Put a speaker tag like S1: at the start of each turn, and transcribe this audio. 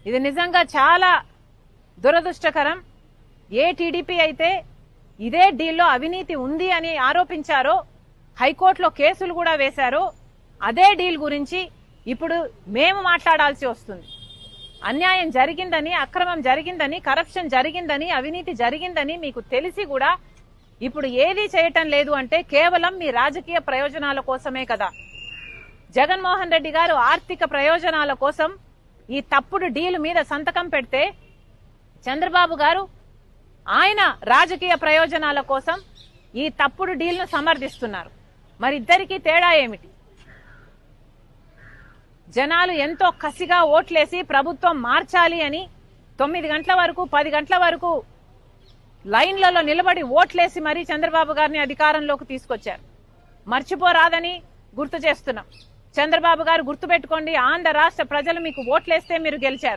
S1: ఇది నిజంగా చాలా దురదృష్టకరం. ఏ టీడీపీ అయితే ఇదే డీల్లో అవినీతి ఉంది అని ఆరోపించారో, హైకోర్టులో కేసులు కూడా వేశారో, అదే డీల్ గురించి ఇప్పుడు మేము మాట్లాడాల్సి వస్తుంది. అన్యాయం జరిగిందని, అక్రమం జరిగిందని, కరప్షన్ జరిగిందని, అవినీతి జరిగిందని మీకు తెలిసి కూడా ఇప్పుడు ఏదీ చేయటం లేదు అంటే కేవలం మీ రాజకీయ ప్రయోజనాల కోసమే కదా. జగన్మోహన్ రెడ్డి గారు ఆర్థిక ప్రయోజనాల కోసం ఈ తప్పుడు డీల్ మీద సంతకం పెడితే, చంద్రబాబు గారు ఆయన రాజకీయ ప్రయోజనాల కోసం ఈ తప్పుడు డీల్ ను సమర్థిస్తున్నారు. మరి ఇద్దరికీ తేడా ఏమిటి? జనాలు ఎంతో కసిగా ఓట్లేసి ప్రభుత్వం మార్చాలి అని 9 గంటల వరకు 10 గంటల వరకు లైన్లలో నిలబడి ఓట్లేసి మరీ చంద్రబాబు గారిని అధికారంలోకి తీసుకొచ్చారు. మర్చిపోరాదని గుర్తు చేస్తున్నాం. చంద్రబాబు గారు గుర్తుపెట్టుకోండి, ఆంధ్ర రాష్ట్ర ప్రజలు మీకు ఓట్లేస్తే మీరు గెలిచారు.